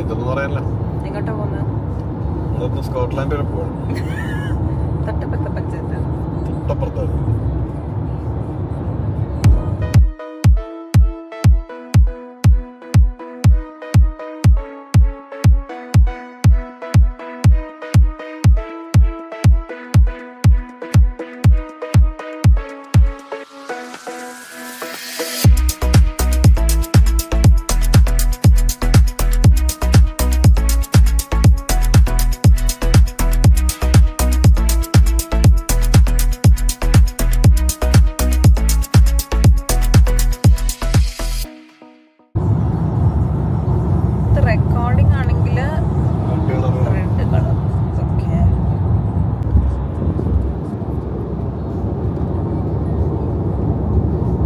ഇതൊന്നും പറയാനില്ല. എങ്ങോട്ടാ പോകുന്നത്? നമ്മളൊന്ന് സ്കോട്ട്ലാൻഡ് വരെ പോകണം. തൊട്ടപ്പുറത്തെ പഞ്ചായത്ത്. തൊട്ടപ്പുറത്താണ്. റെക്കോർഡിംഗ് ആണെങ്കിൽ red colour. Okay,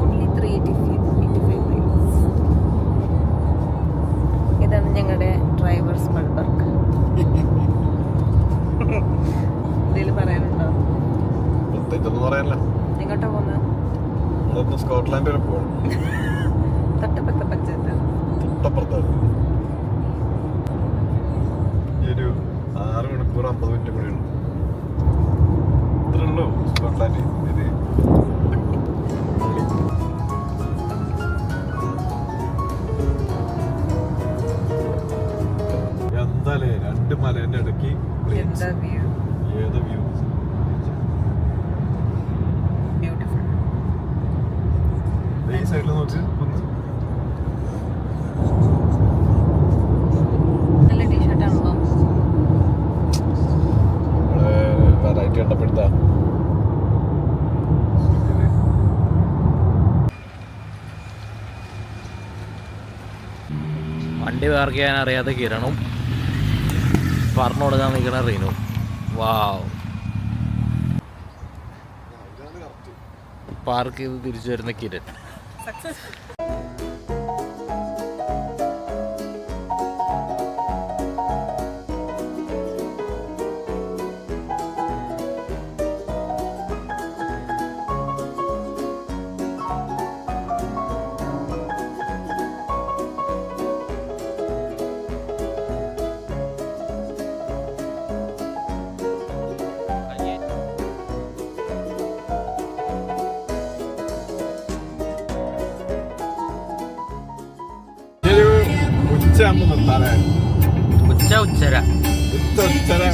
only 385 miles. ഇതാണ് ഞങ്ങളുടെ ഡ്രൈവേഴ്സ് ബൾബർക്ക്. എന്തെങ്കിലും പറയാനുണ്ടോ? ഇതൊന്നും പറയാനില്ല. എങ്ങോട്ടാ പോകുന്നത്? നമ്മളൊന്ന് സ്കോട്ട്ലാൻഡ് വരെ പോകണം. തൊട്ടപ്പുറത്തെ പഞ്ചായത്ത്. തൊട്ടപ്പുറത്താണ്. ഒരു 6 മണിക്കൂർ 50 മിനിറ്റ് കൂടി ഉണ്ട്. ഇത്രേ ഉള്ളൂ സ്കോട്ട്ലാൻഡ്. ഇത് എന്താലേ 2 മലേന്റെ ഇടയ്ക്ക് എന്താ വ്യൂ, ഏത് വ്യൂ. ബ്യൂട്ടിഫുൾ. ഈ സൈഡിൽ നോക്ക്. നല്ല ടീഷർട്ട് ആണല്ലോ. വെറൈറ്റി കണ്ടപ്പെടുത്താ. വണ്ടി പാർക്ക് ചെയ്യാൻ അറിയാതെ കിരണും പറഞ്ഞു കൊടുക്കാൻ നിൽക്കണ റീനു. വാവ്, പാർക്ക് ചെയ്ത് തിരിച്ചു വരുന്ന കിരൺ.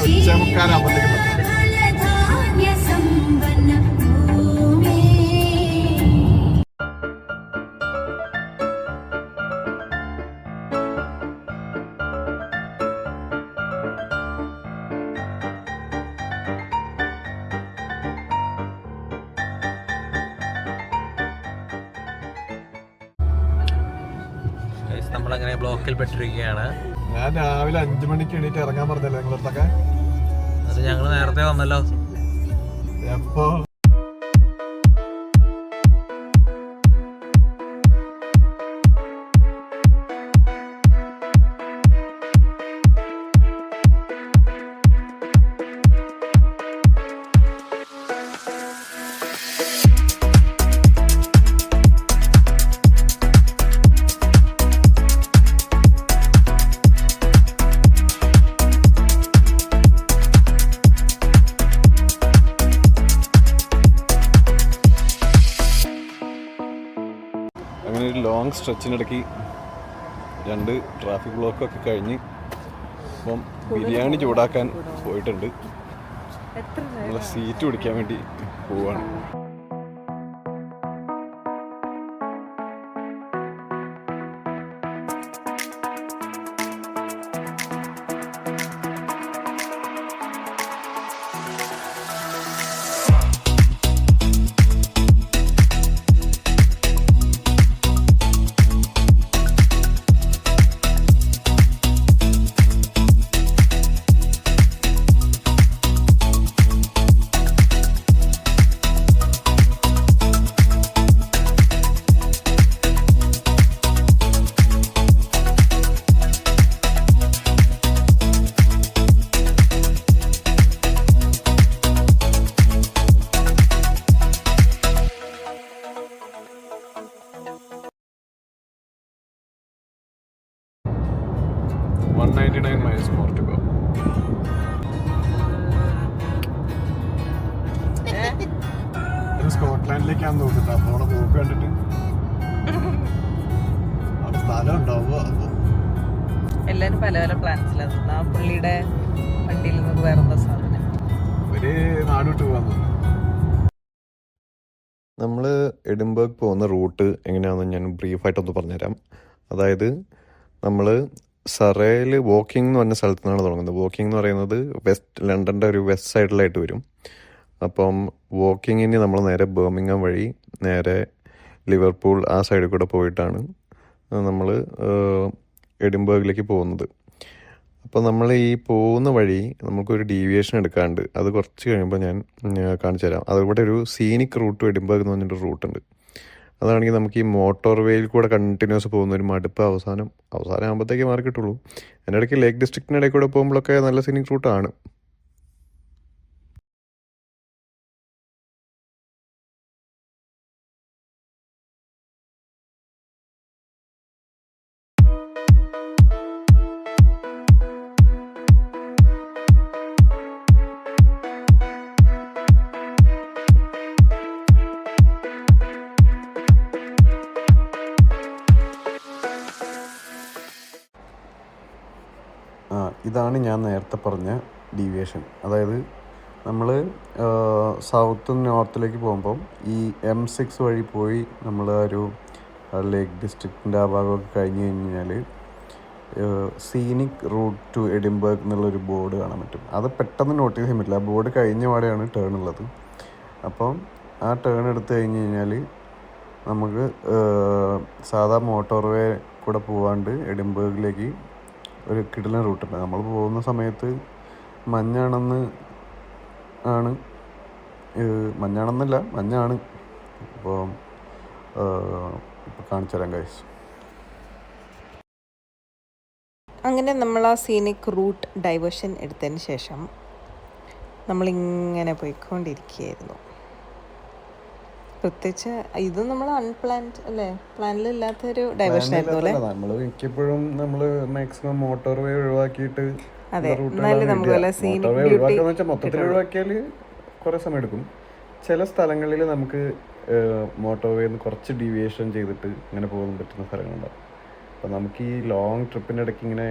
ഉച്ചമുക്കാലാകുമ്പോഴത്തേക്ക് നമ്മളങ്ങനെ ബ്ലോക്കിൽ പെട്ടിരിക്കുകയാണ്. ഞാൻ രാവിലെ 5 മണിക്ക് എണീറ്റ് ഇറങ്ങാൻ പറഞ്ഞല്ലേ നിങ്ങളടുത്തൊക്കെ? അത് ഞങ്ങൾ നേരത്തെ വന്നല്ലോ. എപ്പോ? അങ്ങനെ ഒരു ലോങ് സ്ട്രെച്ചിനിടയ്ക്ക് 2 ട്രാഫിക് ബ്ലോക്കൊക്കെ കഴിഞ്ഞ് ഇപ്പം ബിരിയാണി ചൂടാക്കാൻ പോയിട്ടുണ്ട്. നമ്മളെ സീറ്റ് പിടിക്കാൻ വേണ്ടി പോവാണ്. 199 miles more to go. ഇത് സ്കോട്ട്ലാൻഡിലേക്കാന്ന് തോന്നുന്നുണ്ട്. അപ്പൊ അവിടെ പോക്ക് കണ്ടിട്ട് അവിടെ സ്ഥലം ഉണ്ടാവുക. എല്ലാരും പല പല പ്ലാൻസിലാണ്. ആ പുള്ളിയുടെ വണ്ടിയിൽ നിന്ന് വേറെന്താ സാധനം ഒരു നാട് വിട്ട് പോകാൻ തോന്നുന്നു. നമ്മൾ എഡിൻബർഗ് പോകുന്ന റൂട്ട് എങ്ങനെയാണെന്ന് ഞാൻ ബ്രീഫായിട്ടൊന്ന് പറഞ്ഞുതരാം. അതായത് നമ്മൾ സറയിൽ വോക്കിംഗ് എന്ന് പറഞ്ഞ സ്ഥലത്തു നിന്നാണ് തുടങ്ങുന്നത്. വോക്കിംഗ് എന്ന് പറയുന്നത് ലണ്ടൻ്റെ ഒരു വെസ്റ്റ് സൈഡിലായിട്ട് വരും. അപ്പം വോക്കിങ്ങിന് നമ്മൾ നേരെ ബർമിംഗം വഴി നേരെ ലിവർപൂൾ ആ സൈഡിൽ കൂടെ പോയിട്ടാണ് നമ്മൾ എഡിൻബർഗിലേക്ക് പോകുന്നത്. അപ്പോൾ നമ്മൾ ഈ പോകുന്ന വഴി നമുക്കൊരു ഡീവിയേഷൻ എടുക്കാണ്ട്, അത് കുറച്ച് കഴിയുമ്പോൾ ഞാൻ കാണിച്ചു തരാം. അതിവിടെ ഒരു സീനിക് റൂട്ട് ടു എഡിൻബർഗ് എന്ന് പറഞ്ഞൊരു റൂട്ടുണ്ട്. അതാണെങ്കിൽ നമുക്ക് ഈ മോട്ടോർ വേയിൽ കൂടെ കണ്ടിന്യൂസ് പോകുന്ന ഒരു മടുപ്പ് അവസാനം ആകുമ്പോഴത്തേക്ക് മാറി കിട്ടുള്ളൂ. അതിൻ്റെ ഇടയ്ക്ക് ലേക്ക് ഡിസ്ട്രിക്റ്റിനിടയിൽ കൂടെ പോകുമ്പോഴൊക്കെ നല്ല സീനിക് റൂട്ടാണ്. ഇതാണ് ഞാൻ നേരത്തെ പറഞ്ഞ ഡീവിയേഷൻ. അതായത് നമ്മൾ സൗത്ത് നോർത്തിലേക്ക് പോകുമ്പം ഈ M6 വഴി പോയി നമ്മൾ ഒരു ലേക്ക് ഡിസ്ട്രിക്റ്റിൻ്റെ ആ ഭാഗമൊക്കെ കഴിഞ്ഞ് കഴിഞ്ഞാൽ സീനിക് റൂട്ട് ടു എഡിൻബർഗ് എന്നുള്ളൊരു ബോർഡ് കാണാൻ പറ്റും. അത് പെട്ടെന്ന് നോട്ടീസ് ചെയ്യാൻ പറ്റില്ല. ആ ബോർഡ് കഴിഞ്ഞ പാടെയാണ് ടേൺ ഉള്ളത്. അപ്പം ആ ടേൺ എടുത്തു കഴിഞ്ഞ് കഴിഞ്ഞാൽ നമുക്ക് സാധാ മോട്ടോർവേ കൂടെ പോവാണ്ട് എഡിൻബർഗിലേക്ക് ഒരു കിടിലൻ റൂട്ടുണ്ട്. നമ്മൾ പോകുന്ന സമയത്ത് മഞ്ഞാണെന്നല്ല, മഞ്ഞാണ്. അപ്പോൾ ഇപ്പോൾ കാണിച്ചു തരാം ഗൈസ്. അങ്ങനെ നമ്മൾ ആ സീനിക് റൂട്ട് ഡൈവേർഷൻ എടുത്തതിന് ശേഷം നമ്മളിങ്ങനെ പോയിക്കൊണ്ടിരിക്കുകയായിരുന്നു. പ്രത്യേകിച്ച് ഇത് നമ്മൾ അൺപ്ലാൻഡ് അല്ലേ, പ്ലാനിലില്ലാത്തൊരു ഡൈവേർഷൻ ആയിരുന്നു അല്ലേ. നമ്മൾ മിക്കപ്പോഴും നമ്മൾ മാക്സിമം മോട്ടോർവേ ഒഴിവാക്കിയിട്ട് അതെ, എന്നാലും നമുക്ക് മൊത്തത്തിൽ ഒഴിവാക്കിയാൽ കുറേ സമയം എടുക്കും. ചില സ്ഥലങ്ങളിൽ നമുക്ക് മോട്ടോർവേന്ന് കുറച്ച് ഡീവിയേഷൻ ചെയ്തിട്ട് ഇങ്ങനെ പോകാൻ പറ്റുന്ന സ്ഥലങ്ങളുണ്ടാവും. അപ്പോൾ നമുക്ക് ഈ ലോങ് ട്രിപ്പിൻ്റെ ഇടയ്ക്ക് ഇങ്ങനെ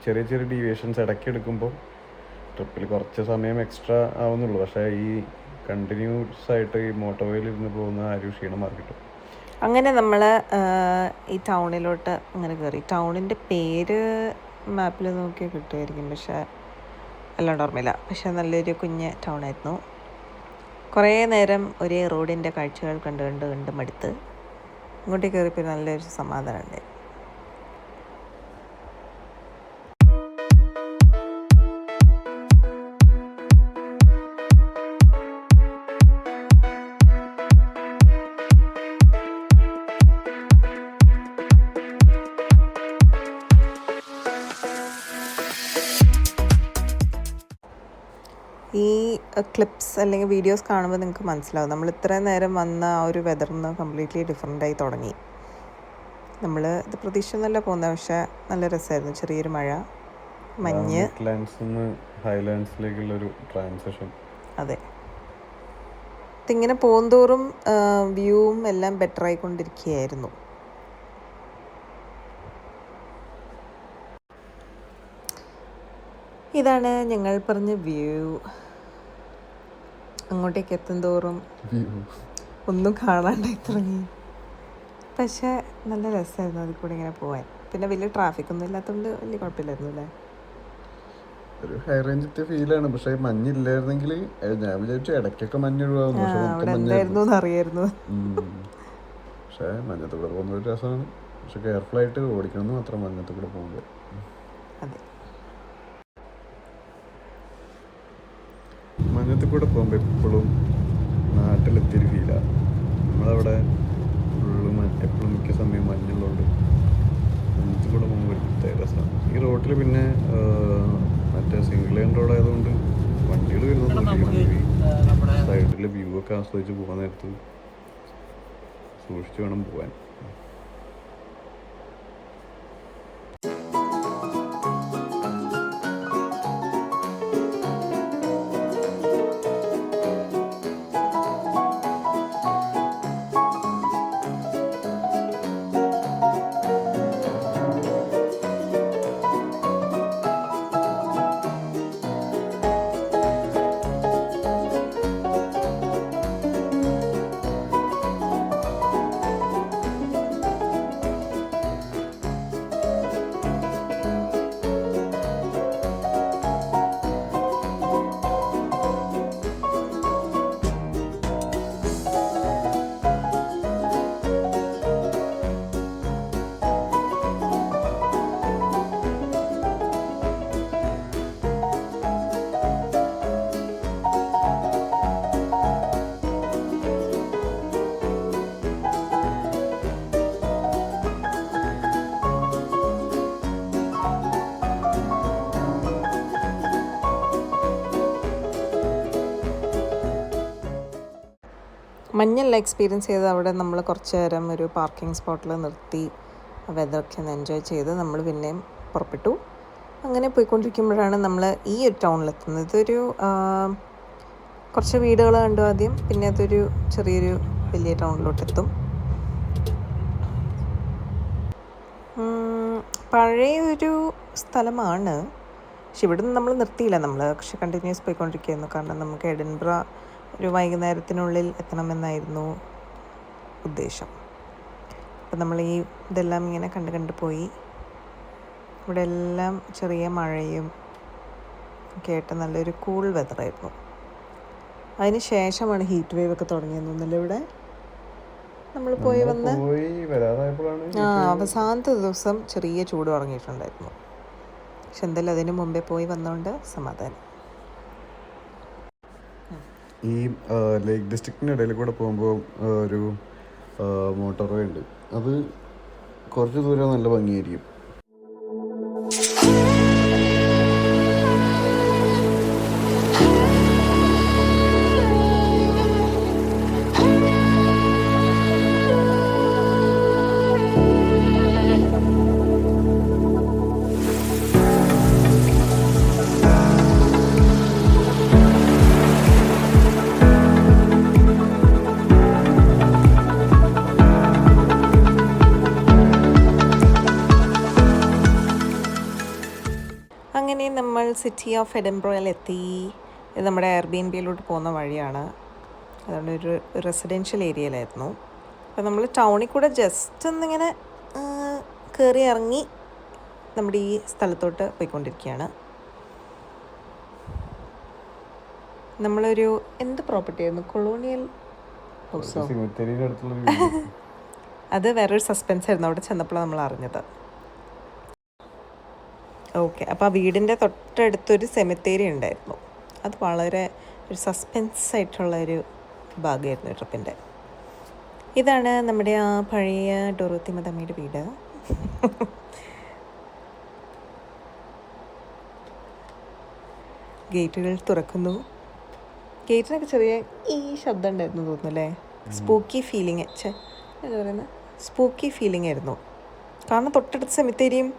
ചെറിയ ചെറിയ ഡീവിയേഷൻസ് ഇടയ്ക്ക് എടുക്കുമ്പോൾ ട്രിപ്പിൽ കുറച്ച് സമയം എക്സ്ട്രാ ആവുന്നുള്ളൂ. പക്ഷേ ഈ കണ്ടിന്യൂസ് ആയിട്ട് ഈ മോട്ടോർവേയിൽ ഇരുന്ന് പോകുന്ന ആ ഒരു ക്ഷീണം മാറി കിട്ടും. അങ്ങനെ നമ്മൾ ഈ ടൗണിലോട്ട് അങ്ങനെ കയറി. ടൗണിൻ്റെ പേര് മാപ്പിൽ നോക്കിയാൽ കിട്ടുമായിരിക്കും, പക്ഷേ അല്ലാണ്ട് ഓർമ്മയില്ല. പക്ഷേ നല്ലൊരു കുഞ്ഞ് ടൗണായിരുന്നു. കുറേ നേരം ഒരേ റോഡിൻ്റെ കാഴ്ചകൾ കണ്ട് മടുത്ത് ഇങ്ങോട്ടേക്ക് കയറിയപ്പോൾ നല്ലൊരു സമാധാനം ഉണ്ട്. ഈ ക്ലിപ്സ് അല്ലെങ്കിൽ വീഡിയോസ് കാണുമ്പോൾ നിങ്ങൾക്ക് മനസ്സിലാവും നമ്മൾ ഇത്രയും നേരം വന്ന ആ ഒരു വെതറിന്ന് കംപ്ലീറ്റ്ലി ഡിഫറെൻ്റായി തുടങ്ങി. നമ്മൾ ഇത് പ്രതീക്ഷിച്ചൊന്നുമല്ല പോകുന്നത്, പക്ഷേ നല്ല രസമായിരുന്നു. ചെറിയൊരു മഴ, മഞ്ഞ്, ഹൈലാൻഡ്സിലേക്കുള്ളൊരു ട്രാൻസിഷൻ. അതെ, ഇതിങ്ങനെ പോകുന്തോറും വ്യൂവും എല്ലാം ബെറ്റർ ആയിക്കൊണ്ടിരിക്കുകയായിരുന്നു. ഇതാണ് ഞങ്ങൾ പറഞ്ഞ വ്യൂ. അങ്ങോട്ടേക്ക് എത്തുന്തോറും ഒന്നും കാണാണ്ടായി തുടങ്ങി. പക്ഷേ നല്ല രസമായിരുന്നു അതിൽ കൂടെ ഇങ്ങനെ പോകാൻ. പിന്നെ വലിയ ട്രാഫിക് ഒന്നും ഇല്ലാത്തതുകൊണ്ട് വലിയ കുഴപ്പമില്ലായിരുന്നു അല്ലേ. ഒരു ഹൈ റേഞ്ചത്തെ ഫീലാണ്. പക്ഷേ മഞ്ഞില്ലായിരുന്നെങ്കിൽ ഞാൻ വിചാരിച്ചു ഇടയ്ക്കൊക്കെ മഞ്ഞൊഴിവാകുന്നു. അറിയായിരുന്നു. പക്ഷേ മഞ്ഞത്ത് കൂടെ പോകുന്ന ഒരു രസമാണ്. പക്ഷെ കെയർഫുൾ ആയിട്ട് ഓടിക്കണം എന്ന് മാത്രം മഞ്ഞത്ത് കൂടെ പോകുമ്പോൾ. അതെ, മഞ്ഞത്തിൽ കൂടെ പോകുമ്പോൾ എപ്പോഴും നാട്ടിലെത്തിയൊരു ഫീലാണ്. നമ്മളവിടെ എപ്പോഴും മിക്ക സമയം മഞ്ഞുള്ളതുകൊണ്ട് മഞ്ഞത്തിൽ കൂടെ പോകുമ്പോൾ ഒരു പ്രത്യേക രസമാണ്. ഈ റോഡിൽ പിന്നെ മറ്റേ സിംഗിൾ ലൈൻ റോഡ് ആയതുകൊണ്ട് വണ്ടികൾ വരുന്നത് സൈഡിലെ വ്യൂ ഒക്കെ ആസ്വദിച്ച് പോകാൻ നേരത്ത് സൂക്ഷിച്ച് വേണം പോകാൻ. മഞ്ഞെല്ലാം എക്സ്പീരിയൻസ് ചെയ്ത് അവിടെ നമ്മൾ കുറച്ച് നേരം ഒരു പാർക്കിംഗ് സ്പോട്ടിൽ നിർത്തി വെതറൊക്കെ ഒന്ന് എൻജോയ് ചെയ്ത് നമ്മൾ പിന്നെയും പുറപ്പെട്ടു. അങ്ങനെ പോയിക്കൊണ്ടിരിക്കുമ്പോഴാണ് നമ്മൾ ഈ ഒരു ടൗണിലെത്തുന്നത്. ഇതൊരു കുറച്ച് വീടുകൾ കണ്ടു ആദ്യം, പിന്നെ അതൊരു ചെറിയൊരു വലിയ ടൗണിലോട്ടെത്തും. പഴയൊരു സ്ഥലമാണ്, പക്ഷെ ഇവിടെ നിന്ന് നമ്മൾ നിർത്തിയില്ല. നമ്മൾ പക്ഷെ കണ്ടിന്യൂസ് പോയിക്കൊണ്ടിരിക്കുകയായിരുന്നു. കാരണം നമുക്ക് എഡിൻബ്ര ഒരു വൈകുന്നേരത്തിനുള്ളിൽ എത്തണമെന്നായിരുന്നു ഉദ്ദേശം. അപ്പം നമ്മൾ ഇതെല്ലാം ഇങ്ങനെ കണ്ട് പോയി. ഇവിടെ എല്ലാം ചെറിയ മഴയും ഒക്കെ ആയിട്ട് നല്ലൊരു കൂൾ വെതറായിരുന്നു. അതിന് ശേഷമാണ് ഹീറ്റ് വേവ് ഒക്കെ തുടങ്ങിയെന്ന് തോന്നുന്നില്ല ഇവിടെ. നമ്മൾ പോയി വന്ന് അവസാനത്തെ ദിവസം ചെറിയ ചൂട് തുടങ്ങിയിട്ടുണ്ടായിരുന്നു. പക്ഷെ എന്തായാലും അതിന് മുമ്പേ പോയി വന്നുകൊണ്ട് സമാധാനം. ഈ ലേക്ക് ഡിസ്ട്രിക്റ്റിൻ്റെ ഇടയിൽ കൂടെ പോകുമ്പോൾ ഒരു മോട്ടോർ വേ ഉണ്ട്. അത് കുറച്ച് ദൂരം നല്ല ഭംഗിയായിരിക്കും. അങ്ങനെ നമ്മൾ സിറ്റി ഓഫ് എഡിൻബ്രയിലെത്തി. ഇത് നമ്മുടെ എയർബിഎൻബിയിലോട്ട് പോകുന്ന വഴിയാണ്. അതുകൊണ്ട് ഒരു റെസിഡൻഷ്യൽ ഏരിയയിലായിരുന്നു. അപ്പോൾ നമ്മൾ ടൗണിൽ കൂടെ ജസ്റ്റ് ഒന്നിങ്ങനെ കയറി ഇറങ്ങി നമ്മുടെ ഈ സ്ഥലത്തോട്ട് പോയിക്കൊണ്ടിരിക്കുകയാണ്. നമ്മളൊരു എന്ത് പ്രോപ്പർട്ടി ആയിരുന്നു, കൊളോണിയൽ ഹൗസോ? അത് വേറൊരു സസ്പെൻസ് ആയിരുന്നു അവിടെ ചെന്നപ്പോൾ നമ്മൾ അറിഞ്ഞത്. ഓക്കെ, അപ്പോൾ ആ വീടിൻ്റെ തൊട്ടടുത്തൊരു സെമിത്തേരി ഉണ്ടായിരുന്നു. അത് വളരെ ഒരു സസ്പെൻസ് ആയിട്ടുള്ളൊരു ഭാഗമായിരുന്നു ട്രിപ്പിൻ്റെ. ഇതാണ് നമ്മുടെ ആ പഴയ ഡോറോത്തി മദാമ്മയുടെ വീട്. ഗേറ്റുകൾ തുറക്കുന്നു. ഗേറ്റിനൊക്കെ ചെറിയ ഈ ശബ്ദം ഉണ്ടായിരുന്നു തോന്നുന്നു അല്ലേ? സ്പൂക്കി ഫീലിംഗ്, എന്താ പറയുന്നത്, സ്പൂക്കി ഫീലിംഗ് ആയിരുന്നു. കാരണം തൊട്ടടുത്ത സെമിത്തേരിയും